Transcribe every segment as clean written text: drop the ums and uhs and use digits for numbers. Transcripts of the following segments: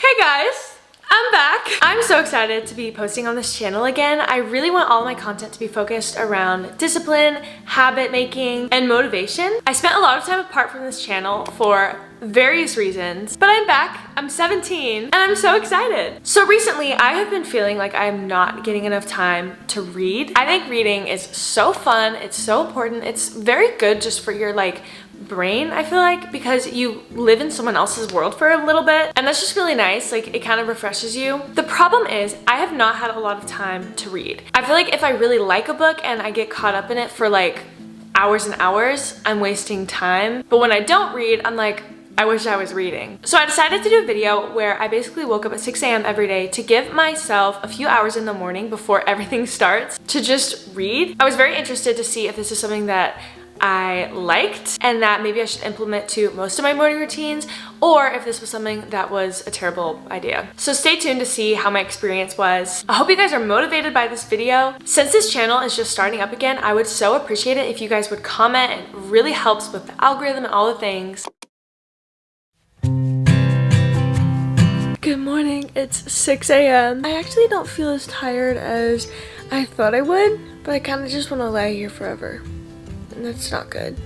Hey guys! I'm back! I'm so excited to be posting on this channel again. I really want all of my content to be focused around discipline, habit making, and motivation. I spent a lot of time apart from this channel for various reasons, but I'm back. I'm 17 and I'm so excited. So recently I have been feeling like I'm not getting enough time to read. I think reading is so fun. It's so important. It's very good just for your brain, I feel like, because you live in someone else's world for a little bit, and that's just really nice. Like, it kind of refreshes you. The problem is I have not had a lot of time to read. I feel like if I really like a book and I get caught up in it for like hours and hours, I'm wasting time. But when I don't read, I'm like, I wish I was reading. So I decided to do a video where I basically woke up at 6 a.m. every day to give myself a few hours in the morning before everything starts to just read. I was very interested to see if this is something that I liked and that maybe I should implement to most of my morning routines, or if this was something that was a terrible idea. So stay tuned to see how my experience was. I hope you guys are motivated by this video. Since this channel is just starting up again, I would so appreciate it if you guys would comment. It really helps with the algorithm and all the things. Good morning, it's 6 a.m. I actually don't feel as tired as I thought I would, but I kind of just want to lay here forever. And that's not good.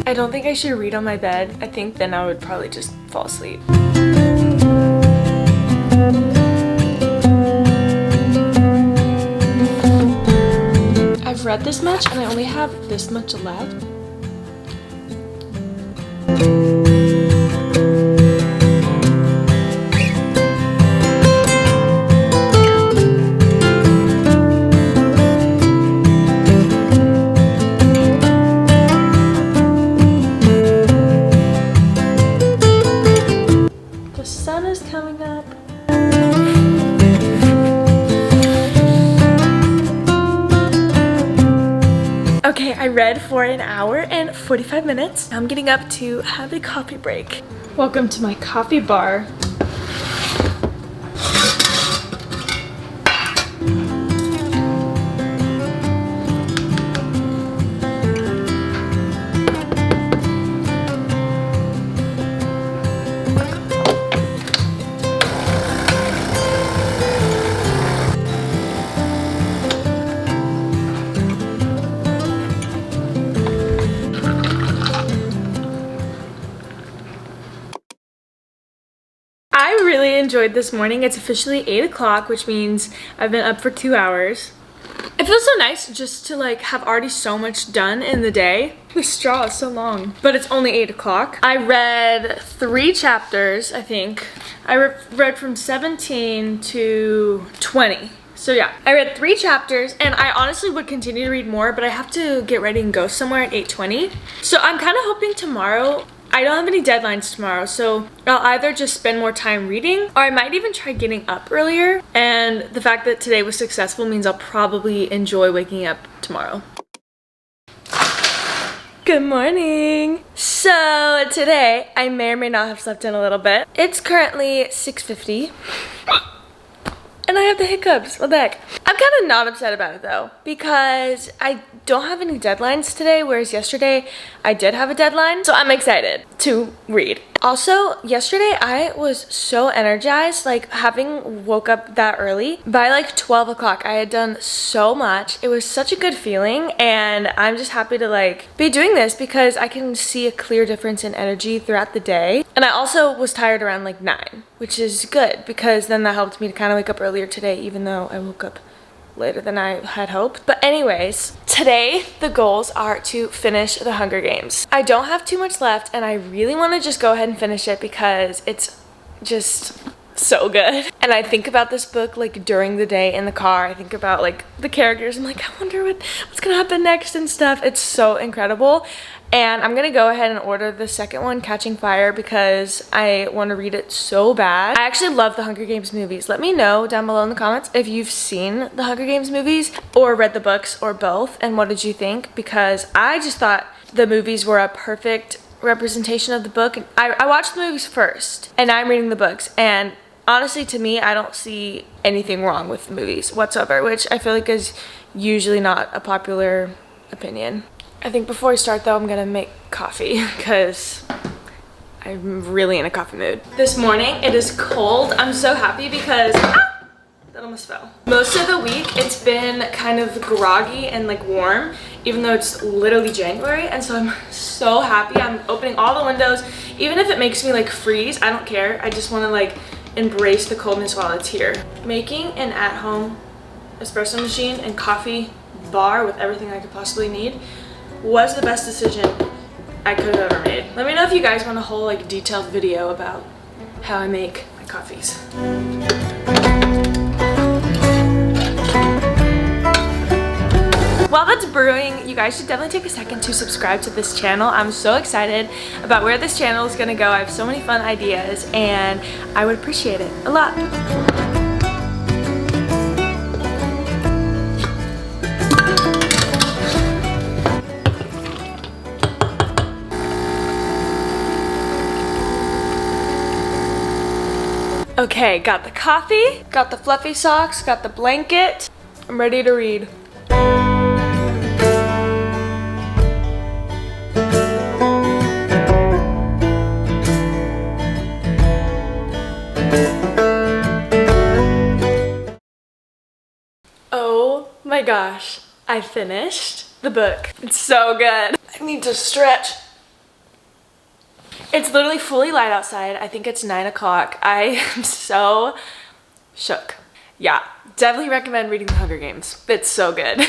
I don't think I should read on my bed. I think then I would probably just fall asleep. I've read this much and I only have this much left. The sun is coming up. Okay, I read for an hour and 45 minutes. I'm getting up to have a coffee break. Welcome to my coffee bar. I really enjoyed this morning. It's officially 8 o'clock, which means I've been up for 2 hours. It feels so nice just to have already so much done in the day. The straw is so long, but it's only 8 o'clock. I read 3 chapters, I think. I read from 17 to 20. So yeah, I read 3 chapters and I honestly would continue to read more, but I have to get ready and go somewhere at 8:20. So I'm kind of hoping tomorrow, I don't have any deadlines tomorrow, so I'll either just spend more time reading or I might even try getting up earlier. And the fact that today was successful means I'll probably enjoy waking up tomorrow. Good morning. So today I may or may not have slept in a little bit. It's currently 6:50. And I have the hiccups. What the heck? I'm kind of not upset about it though, because I don't have any deadlines today, whereas yesterday I did have a deadline. So I'm excited to read. Also, yesterday I was so energized, having woke up that early. By 12 o'clock, I had done so much. It was such a good feeling, and I'm just happy to be doing this because I can see a clear difference in energy throughout the day. And I also was tired around 9, which is good because then that helped me to kind of wake up earlier today, even though I woke up later than I had hoped. But anyways, today the goals are to finish the Hunger Games. I don't have too much left and I really want to just go ahead and finish it because it's just so good. And I think about this book during the day in the car. I think about the characters. I'm like, I wonder what's gonna happen next and stuff. It's so incredible. And I'm gonna go ahead and order the second one, Catching Fire, because I want to read it so bad. I actually love the Hunger Games movies. Let me know down below in the comments if you've seen the Hunger Games movies or read the books or both, and what did you think? Because I just thought the movies were a perfect representation of the book. I watched the movies first, and now I'm reading the books, and honestly, to me, I don't see anything wrong with movies whatsoever, which I feel like is usually not a popular opinion. I think before I start though, I'm gonna make coffee because I'm really in a coffee mood. This morning, it is cold. I'm so happy because, that almost fell. Most of the week, it's been kind of groggy and like warm, even though it's literally January. And so I'm so happy. I'm opening all the windows. Even if it makes me like freeze, I don't care. I just wanna like embrace the coldness while it's here. Making an at-home espresso machine and coffee bar with everything I could possibly need was the best decision I could have ever made. Let me know if you guys want a whole like detailed video about how I make my coffees. While that's brewing, you guys should definitely take a second to subscribe to this channel. I'm so excited about where this channel is gonna go. I have so many fun ideas and I would appreciate it a lot. Okay, got the coffee, got the fluffy socks, got the blanket. I'm ready to read. Oh my gosh, I finished the book. It's so good. I need to stretch. It's literally fully light outside. I think it's 9 o'clock. I am so shook. Yeah, definitely recommend reading The Hunger Games. It's so good.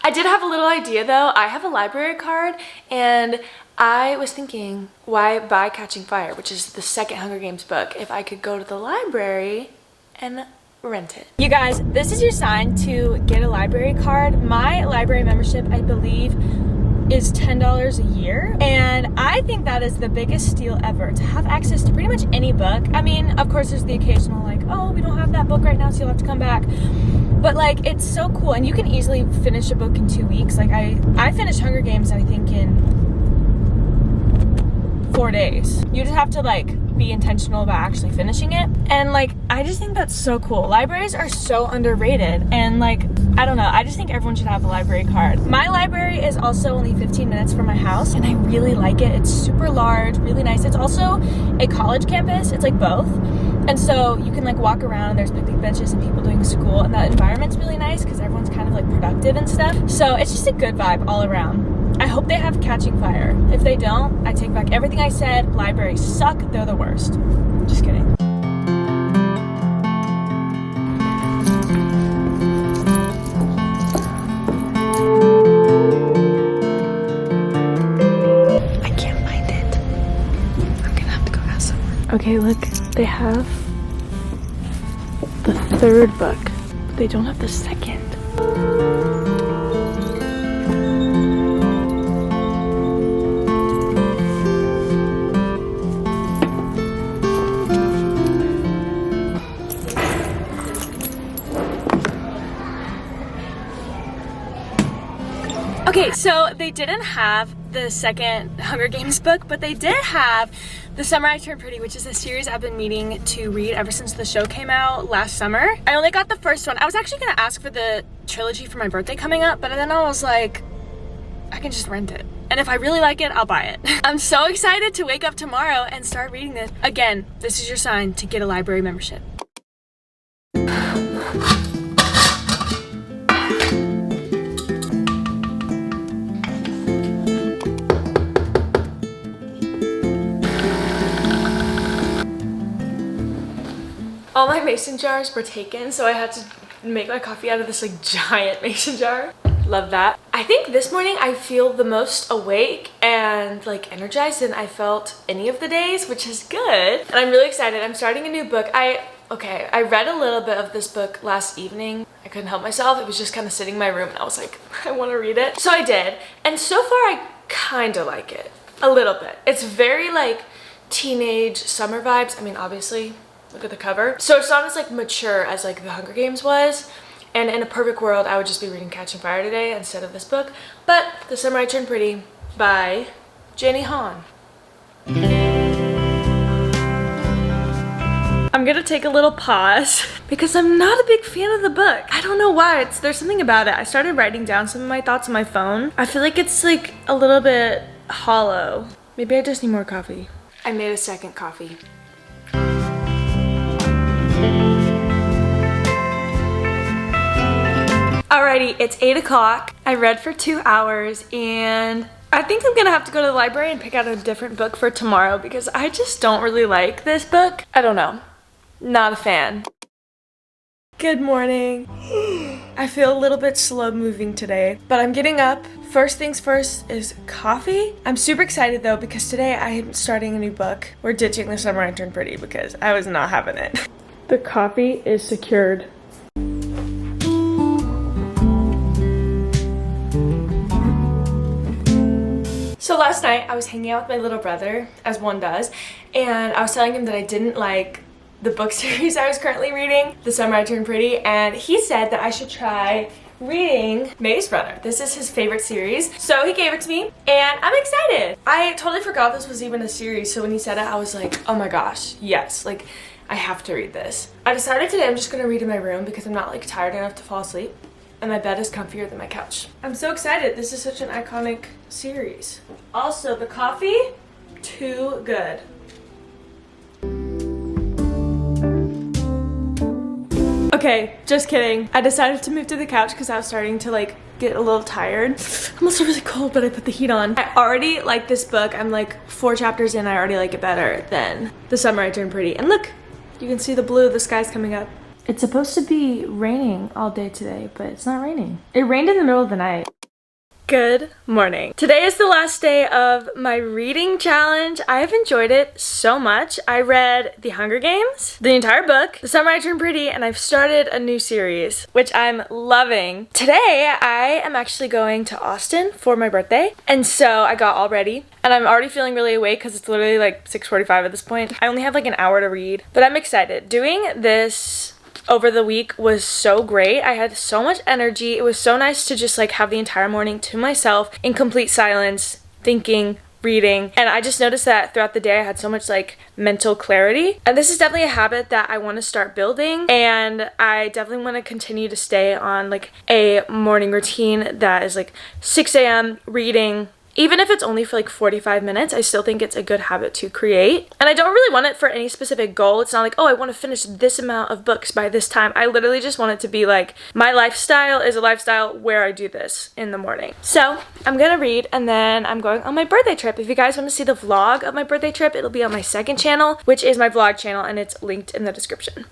I did have a little idea though. I have a library card and I was thinking, why buy Catching Fire, which is the second Hunger Games book, if I could go to the library and rent it. You guys, this is your sign to get a library card. My library membership, I believe, is $10 a year, and I think that is the biggest steal ever, to have access to pretty much any book. I mean, of course there's the occasional like, oh, we don't have that book right now, so you'll have to come back, but like it's so cool. And you can easily finish a book in 2 weeks. Like I finished Hunger Games, I think, in 4 days. You just have to like be intentional about actually finishing it, and like I just think that's so cool. Libraries are so underrated, and like I don't know, I just think everyone should have a library card. My library is also only 15 minutes from my house and I really like it. It's super large, really nice. It's also a college campus. It's like both, and so you can like walk around and there's picnic benches and people doing school, and that environment's really nice because everyone's kind of like productive and stuff. So it's just a good vibe all around. I hope they have Catching Fire. If they don't, I take back everything I said. Libraries suck, they're the worst. Just kidding. I can't find it. I'm gonna have to go ask someone. Okay, look, they have the third book, but they don't have the second. Okay, so they didn't have the second Hunger Games book, but they did have The Summer I Turned Pretty, which is a series I've been meaning to read ever since the show came out last summer. I only got the first one. I was actually gonna ask for the trilogy for my birthday coming up, but then I was like, I can just rent it. And if I really like it, I'll buy it. I'm so excited to wake up tomorrow and start reading this. Again, this is your sign to get a library membership. All my mason jars were taken, so I had to make my coffee out of this like giant mason jar. Love that. I think this morning I feel the most awake and like energized than I felt any of the days, which is good. And I'm really excited. I'm starting a new book. I read a little bit of this book last evening. I couldn't help myself. It was just kind of sitting in my room and I was like, I want to read it. So I did. And so far I kind of like it. A little bit. It's very like teenage summer vibes. I mean, obviously, look at the cover. So it's not as like mature as like The Hunger Games was. And in a perfect world, I would just be reading Catching Fire today instead of this book. But The Summer I Turned Pretty by Jenny Han. I'm gonna take a little pause because I'm not a big fan of the book. I don't know why, there's something about it. I started writing down some of my thoughts on my phone. I feel like it's like a little bit hollow. Maybe I just need more coffee. I made a second coffee. Alrighty, it's 8 o'clock. I read for 2 hours and I think I'm gonna have to go to the library and pick out a different book for tomorrow because I just don't really like this book. I don't know. Not a fan. Good morning. I feel a little bit slow moving today, but I'm getting up. First things first is coffee. I'm super excited though because today I am starting a new book. We're ditching The Summer I Turned Pretty because I was not having it. The coffee is secured. So last night I was hanging out with my little brother, as one does, and I was telling him that I didn't like the book series I was currently reading, The Summer I Turned Pretty, and he said that I should try reading Maze Runner. This is his favorite series, so he gave it to me, and I'm excited. I totally forgot this was even a series, so when he said it, I was like, oh my gosh, yes, like, I have to read this. I decided today I'm just gonna read in my room because I'm not like tired enough to fall asleep. And my bed is comfier than my couch. I'm so excited. This is such an iconic series. Also, the coffee, too good. Okay, just kidding. I decided to move to the couch because I was starting to like get a little tired. I'm also really cold, but I put the heat on. I already like this book. I'm like 4 chapters in. I already like it better than The Summer I Turned Pretty. And look, you can see the blue, the sky's coming up. It's supposed to be raining all day today, but it's not raining. It rained in the middle of the night. Good morning. Today is the last day of my reading challenge. I have enjoyed it so much. I read The Hunger Games, the entire book, The Summer I Turned Pretty, and I've started a new series, which I'm loving. Today, I am actually going to Austin for my birthday, and so I got all ready, and I'm already feeling really awake because it's literally like 6:45 at this point. I only have like an hour to read, but I'm excited. Doing this over the week was so great. I had so much energy. It was so nice to just like have the entire morning to myself in complete silence, thinking, reading, and I just noticed that throughout the day I had so much like mental clarity, and this is definitely a habit that I want to start building, and I definitely want to continue to stay on like a morning routine that is like 6 a.m. reading. Even if it's only for like 45 minutes, I still think it's a good habit to create. And I don't really want it for any specific goal. It's not like, oh, I want to finish this amount of books by this time. I literally just want it to be like, my lifestyle is a lifestyle where I do this in the morning. So I'm gonna read and then I'm going on my birthday trip. If you guys want to see the vlog of my birthday trip, it'll be on my second channel, which is my vlog channel, and it's linked in the description.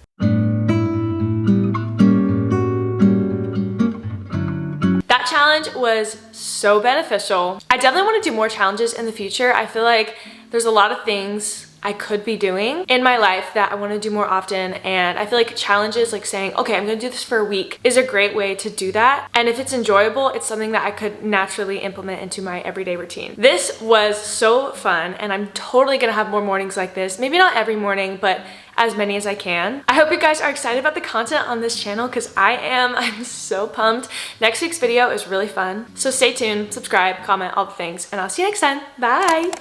That challenge was so beneficial. I definitely want to do more challenges in the future. I feel like there's a lot of things I could be doing in my life that I want to do more often, and I feel like challenges, like saying, okay, I'm gonna do this for a week, is a great way to do that. And if it's enjoyable, it's something that I could naturally implement into my everyday routine. This was so fun, and I'm totally gonna have more mornings like this. Maybe not every morning, but as many as I can. I hope you guys are excited about the content on this channel because I am. I'm so pumped. Next week's video is really fun. So stay tuned, subscribe, comment, all the things, and I'll see you next time. Bye.